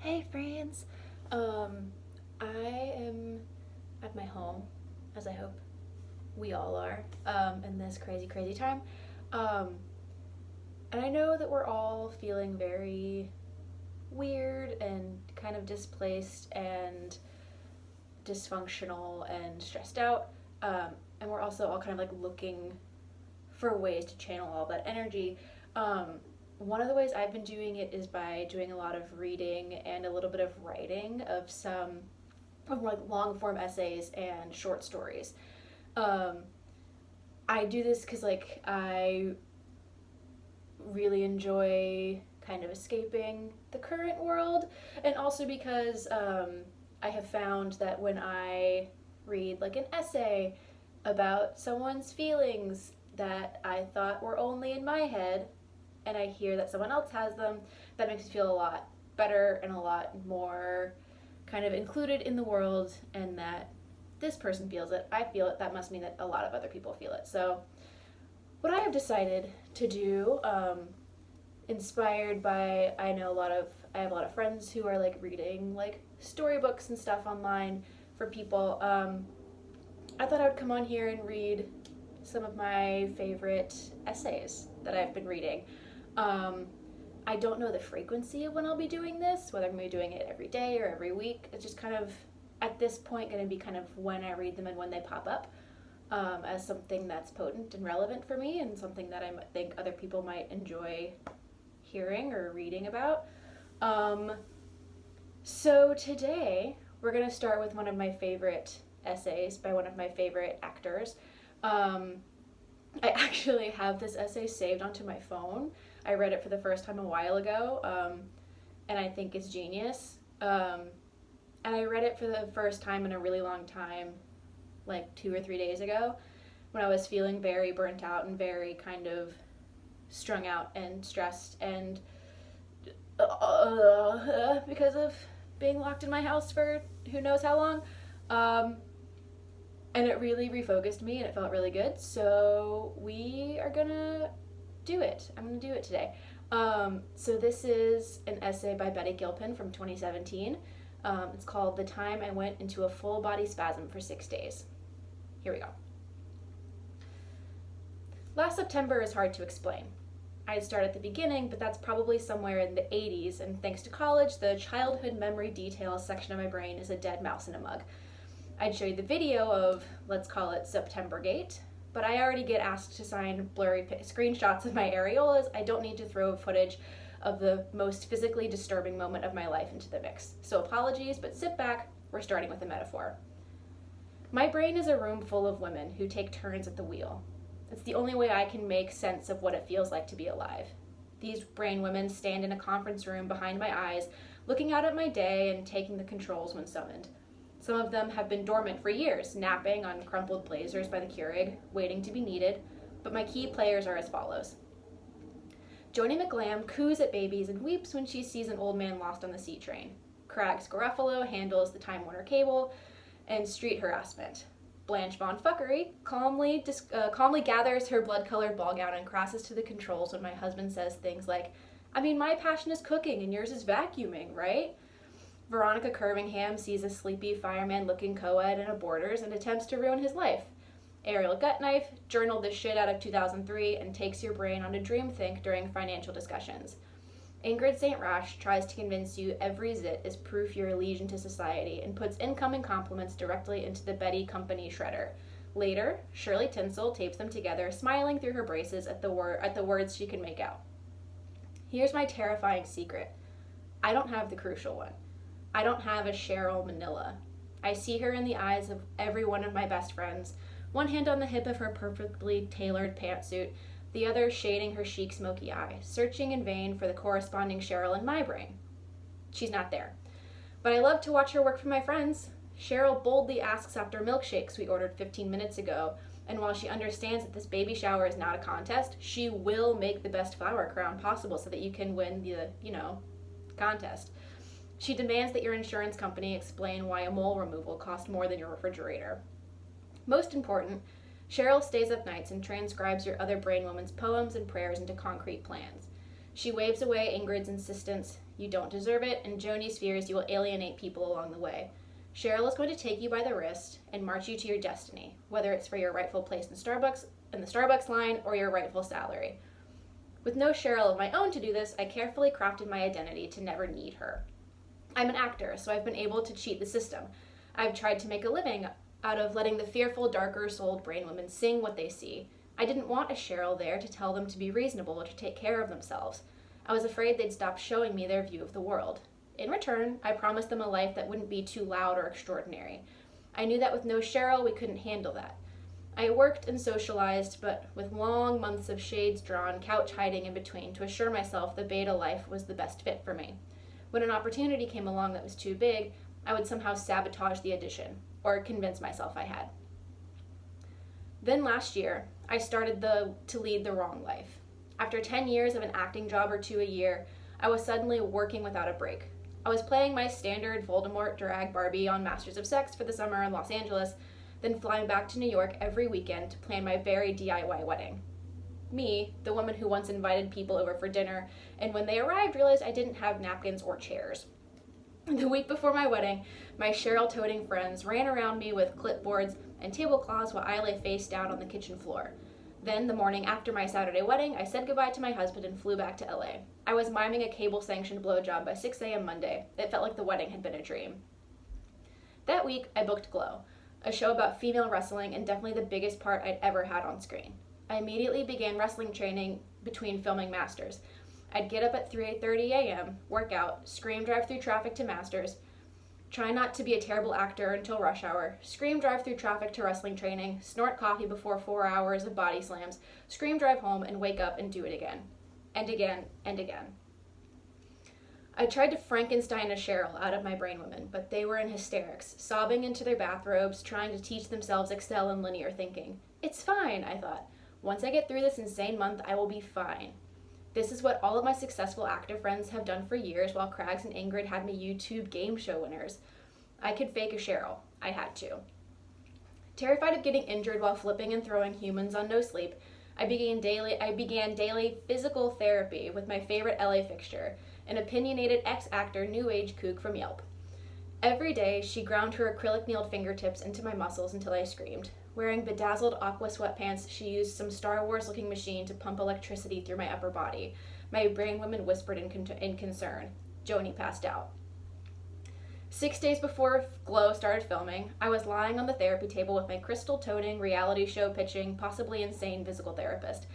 Hey friends! I am at my home, as I hope we all are, in this crazy, crazy time. Um, and I know that we're all feeling very weird and kind of displaced and dysfunctional and stressed out. Um, and we're also all kind of like looking for ways to channel all that energy. Um, One of the ways I've been doing it is by doing a lot of reading and a little bit of writing of some of like long form essays and short stories. Um, I do this because I really enjoy kind of escaping the current world, and also because I have found that when I read like an essay about someone's feelings that I thought were only in my head, and I hear that someone else has them, that makes me feel a lot better and a lot more kind of included in the world, and that this person feels it, I feel it, that must mean that a lot of other people feel it. So, what I have decided to do, inspired by, I have a lot of friends who are like reading like storybooks and stuff online for people. I thought I would come on here and read some of my favorite essays that I've been reading. Um, I don't know the frequency of when I'll be doing this, whether I'm going to be doing it every day or every week. It's just kind of, at this point, going to be kind of when I read them and when they pop up, as something that's potent and relevant for me, and something that I think other people might enjoy hearing or reading about. Um, so today, we're going to start with one of my favorite essays by one of my favorite actors. Um, I actually have this essay saved onto my phone. I read it for the first time a while ago, and I think it's genius. And I read it for the first time in a really long time, like 2 or 3 days ago, when I was feeling very burnt out and very kind of strung out and stressed and because of being locked in my house for who knows how long. And it really refocused me and it felt really good. So we are gonna do it. I'm gonna do it today. So this is an essay by Gilpin from 2017. It's called "The Time I Went into a Full Body Spasm for 6 Days." Here we go. Last September is hard to explain. I'd start at the beginning, but that's probably somewhere in the 80s, and thanks to college, the childhood memory details section of my brain is a dead mouse in a mug. I'd show you the video of, let's call it September Gate, but I already get asked to sign blurry screenshots of my areolas. I don't need to throw footage of the most physically disturbing moment of my life into the mix. So apologies, but sit back, we're starting with a metaphor. My brain is a room full of women who take turns at the wheel. It's the only way I can make sense of what it feels like to be alive. These brain women stand in a conference room behind my eyes, looking out at my day and taking the controls when summoned. Some of them have been dormant for years, napping on crumpled blazers by the Keurig, waiting to be needed, but my key players are as follows. Joni McGlam coos at babies and weeps when she sees an old man lost on the C train. Craggs Garofalo handles the Time Warner cable and street harassment. Blanche Von Fuckery calmly gathers her blood-colored ball gown and crosses to the controls when my husband says things like, "I mean, my passion is cooking and yours is vacuuming, right?" Veronica Curvingham sees a sleepy fireman-looking co-ed in a Borders and attempts to ruin his life. Ariel Gutknife journaled the shit out of 2003 and takes your brain on a dreamthink during financial discussions. Ingrid St. Rash tries to convince you every zit is proof you're a legion to society and puts incoming compliments directly into the Betty Company shredder. Later, Shirley Tinsel tapes them together, smiling through her braces at the words she can make out. Here's my terrifying secret. I don't have the crucial one. I don't have a Cheryl Manila. I see her in the eyes of every one of my best friends, one hand on the hip of her perfectly tailored pantsuit, the other shading her chic smoky eye, searching in vain for the corresponding Cheryl in my brain. She's not there. But I love to watch her work for my friends. Cheryl boldly asks after milkshakes we ordered 15 minutes ago, and while she understands that this baby shower is not a contest, she will make the best flower crown possible so that you can win the, contest. She demands that your insurance company explain why a mole removal cost more than your refrigerator. Most important, Cheryl stays up nights and transcribes your other brain woman's poems and prayers into concrete plans. She waves away Ingrid's insistence, you don't deserve it, and Joni's fears you will alienate people along the way. Cheryl is going to take you by the wrist and march you to your destiny, whether it's for your rightful place in the Starbucks line, or your rightful salary. With no Cheryl of my own to do this, I carefully crafted my identity to never need her. I'm an actor, so I've been able to cheat the system. I've tried to make a living out of letting the fearful, darker-souled brain women sing what they see. I didn't want a Cheryl there to tell them to be reasonable or to take care of themselves. I was afraid they'd stop showing me their view of the world. In return, I promised them a life that wouldn't be too loud or extraordinary. I knew that with no Cheryl, we couldn't handle that. I worked and socialized, but with long months of shades drawn, couch hiding in between, to assure myself the beta life was the best fit for me. When an opportunity came along that was too big, I would somehow sabotage the audition, or convince myself I had. Then last year, I started to lead the wrong life. After 10 years of an acting job or 2 a year, I was suddenly working without a break. I was playing my standard Voldemort drag Barbie on Masters of Sex for the summer in Los Angeles, then flying back to New York every weekend to plan my very DIY wedding. Me, the woman who once invited people over for dinner, and when they arrived realized I didn't have napkins or chairs. The week before my wedding, my Cheryl-toting friends ran around me with clipboards and tablecloths while I lay face down on the kitchen floor. Then, the morning after my Saturday wedding, I said goodbye to my husband and flew back to LA. I was miming a cable-sanctioned blowjob by 6 a.m. Monday. It felt like the wedding had been a dream. That week, I booked Glow, a show about female wrestling and definitely the biggest part I'd ever had on screen. I immediately began wrestling training between filming Masters. I'd get up at 3:30 a.m., work out, scream drive through traffic to Masters, try not to be a terrible actor until rush hour, scream drive through traffic to wrestling training, snort coffee before 4 hours of body slams, scream drive home, and wake up and do it again. And again, and again. I tried to Frankenstein a Cheryl out of my brain women, but they were in hysterics, sobbing into their bathrobes, trying to teach themselves Excel and linear thinking. It's fine, I thought. Once I get through this insane month, I will be fine. This is what all of my successful actor friends have done for years while Craggs and Ingrid had me YouTube game show winners. I could fake a Cheryl. I had to. Terrified of getting injured while flipping and throwing humans on no sleep, I began daily physical therapy with my favorite LA fixture, an opinionated ex-actor new age kook from Yelp. Every day, she ground her acrylic-nailed fingertips into my muscles until I screamed. Wearing bedazzled aqua sweatpants, she used some Star Wars-looking machine to pump electricity through my upper body. My brain woman whispered in concern. Joni passed out. 6 days before Glow started filming, I was lying on the therapy table with my crystal-toting, reality show pitching, possibly insane physical therapist.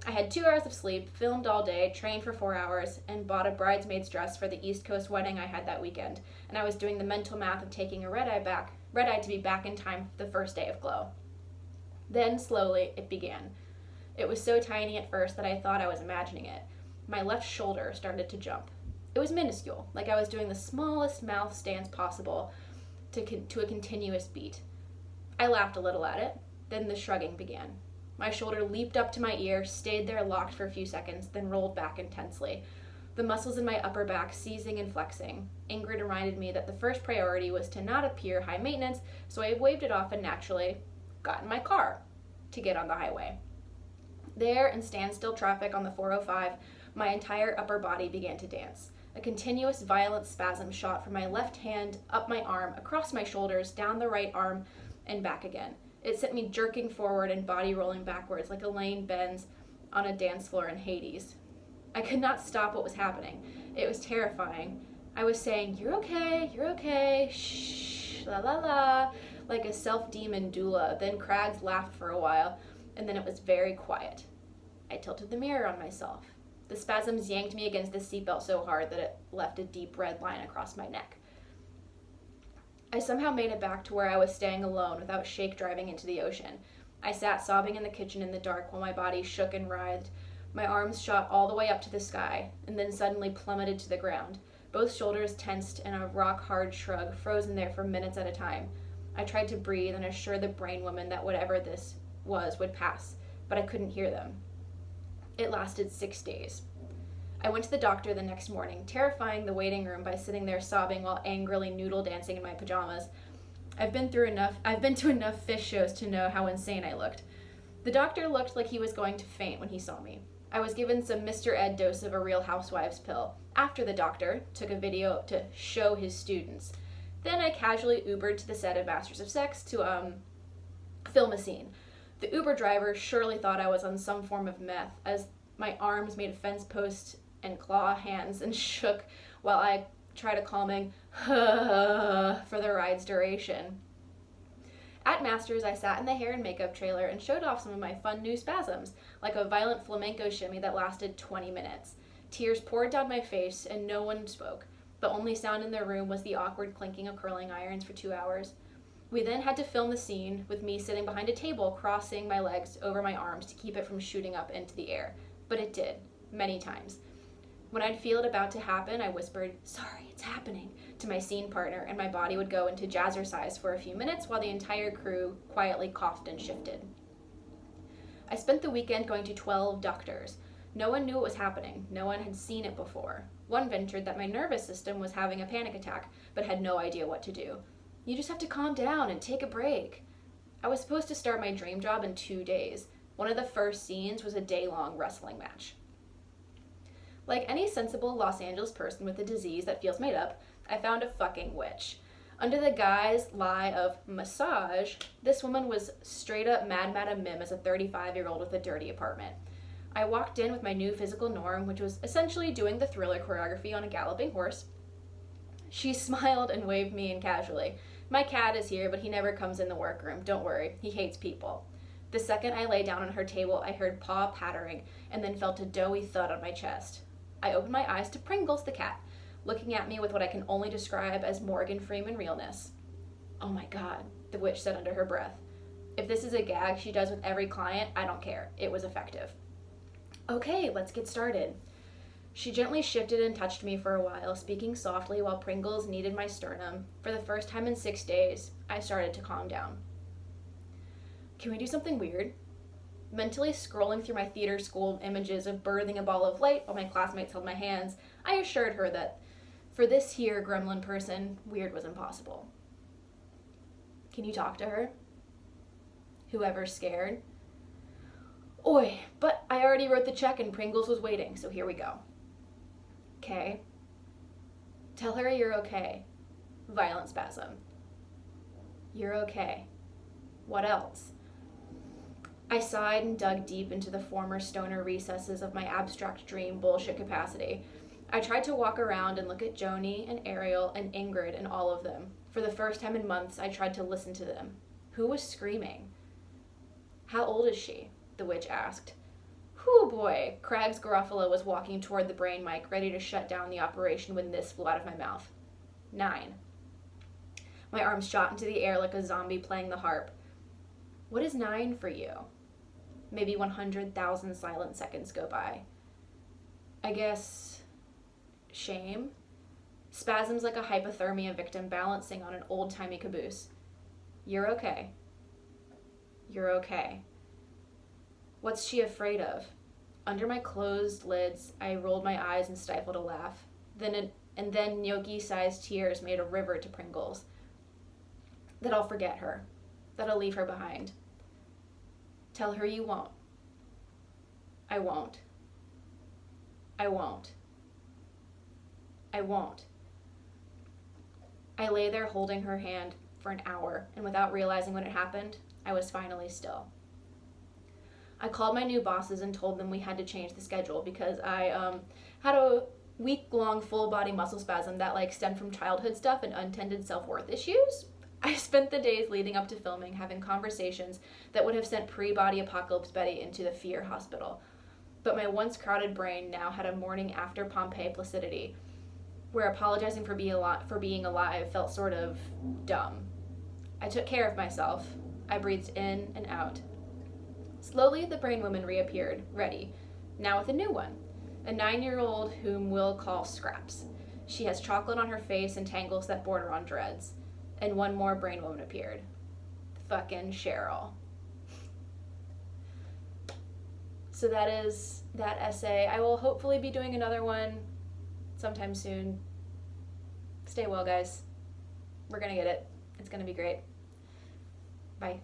I had 2 hours of sleep, filmed all day, trained for 4 hours, and bought a bridesmaid's dress for the East Coast wedding I had that weekend, and I was doing the mental math of taking a red-eye to be back in time for the first day of Glow. Then, slowly, it began. It was so tiny at first that I thought I was imagining it. My left shoulder started to jump. It was minuscule, like I was doing the smallest mouth stance possible to a continuous beat. I laughed a little at it, then the shrugging began. My shoulder leaped up to my ear, stayed there locked for a few seconds, then rolled back intensely. The muscles in my upper back seizing and flexing. Ingrid reminded me that the first priority was to not appear high maintenance, so I waved it off and naturally got in my car to get on the highway. There, in standstill traffic on the 405, my entire upper body began to dance. A continuous violent spasm shot from my left hand, up my arm, across my shoulders, down the right arm, and back again. It sent me jerking forward and body rolling backwards like Elaine Benz on a dance floor in Hades. I could not stop what was happening. It was terrifying. I was saying, you're okay, shh, la la la, like a self-demon doula. Then Craggs laughed for a while, and then it was very quiet. I tilted the mirror on myself. The spasms yanked me against the seatbelt so hard that it left a deep red line across my neck. I somehow made it back to where I was staying alone without Shake driving into the ocean. I sat sobbing in the kitchen in the dark while my body shook and writhed. My arms shot all the way up to the sky, and then suddenly plummeted to the ground. Both shoulders tensed in a rock-hard shrug, frozen there for minutes at a time. I tried to breathe and assure the brain woman that whatever this was would pass, but I couldn't hear them. It lasted 6 days. I went to the doctor the next morning, terrifying the waiting room by sitting there sobbing while angrily noodle dancing in my pajamas. I've been to enough fish shows to know how insane I looked. The doctor looked like he was going to faint when he saw me. I was given some Mr. Ed dose of a Real Housewives pill after the doctor took a video to show his students. Then I casually Ubered to the set of Masters of Sex to film a scene. The Uber driver surely thought I was on some form of meth, as my arms made fence post and claw hands and shook while I tried a calming for the ride's duration. At Masters, I sat in the hair and makeup trailer and showed off some of my fun new spasms, like a violent flamenco shimmy that lasted 20 minutes. Tears poured down my face and no one spoke. The only sound in the room was the awkward clinking of curling irons for 2 hours. We then had to film the scene with me sitting behind a table, crossing my legs over my arms to keep it from shooting up into the air. But it did, many times. When I'd feel it about to happen, I whispered, "Sorry, it's happening," to my scene partner, and my body would go into jazzercise for a few minutes while the entire crew quietly coughed and shifted. I spent the weekend going to 12 doctors. No one knew what was happening. No one had seen it before. One ventured that my nervous system was having a panic attack, but had no idea what to do. "You just have to calm down and take a break." I was supposed to start my dream job in 2 days. One of the first scenes was a day-long wrestling match. Like any sensible Los Angeles person with a disease that feels made up, I found a fucking witch. Under the guise lie of massage, this woman was straight up Mad Madam Mim as a 35-year-old with a dirty apartment. I walked in with my new physical norm, which was essentially doing the Thriller choreography on a galloping horse. She smiled and waved me in casually. "My cat is here, but he never comes in the workroom. Don't worry, he hates people." The second I lay down on her table, I heard paw pattering and then felt a doughy thud on my chest. I opened my eyes to Pringles the cat, looking at me with what I can only describe as Morgan Freeman realness. "Oh my God," the witch said under her breath. "If this is a gag she does with every client, I don't care. It was effective." "Okay, let's get started." She gently shifted and touched me for a while, speaking softly while Pringles kneaded my sternum. For the first time in 6 days, I started to calm down. "Can we do something weird?" Mentally scrolling through my theater school images of birthing a ball of light while my classmates held my hands, I assured her that for this here gremlin person, weird was impossible. "Can you talk to her?" "Whoever's scared." "Oi, but I already wrote the check and Pringles was waiting, so here we go." "Okay." "Tell her you're okay." Violent spasm. "You're okay. What else?" I sighed and dug deep into the former stoner recesses of my abstract dream bullshit capacity. I tried to walk around and look at Joni and Ariel and Ingrid and all of them. For the first time in months, I tried to listen to them. Who was screaming? "How old is she?" the witch asked. Whew boy, Craggs Garofalo was walking toward the brain mic, ready to shut down the operation when this flew out of my mouth. 9. My arms shot into the air like a zombie playing the harp. "What is 9 for you?" Maybe 100,000 silent seconds go by. "I guess... shame?" Spasms like a hypothermia victim balancing on an old-timey caboose. "You're okay. You're okay." What's she afraid of? Under my closed lids, I rolled my eyes and stifled a laugh. Then gnocchi-sized tears made a river to Pringles. "That I'll forget her. That I'll leave her behind." "Tell her you won't." "I won't. I won't. I won't." I lay there holding her hand for an hour, and without realizing what had happened, I was finally still. I called my new bosses and told them we had to change the schedule because I had a week-long full-body muscle spasm that stemmed from childhood stuff and untended self-worth issues. I spent the days leading up to filming having conversations that would have sent pre-body apocalypse Betty into the fear hospital. But my once crowded brain now had a morning after Pompeii placidity, where apologizing for being alive felt sort of dumb. I took care of myself. I breathed in and out. Slowly, the brain woman reappeared, ready, now with a new one, a 9-year-old whom we'll call Scraps. She has chocolate on her face and tangles that border on dreads. And one more brain woman appeared. Fucking Cheryl. So that is that essay. I will hopefully be doing another one sometime soon. Stay well, guys. We're gonna get it. It's gonna be great. Bye.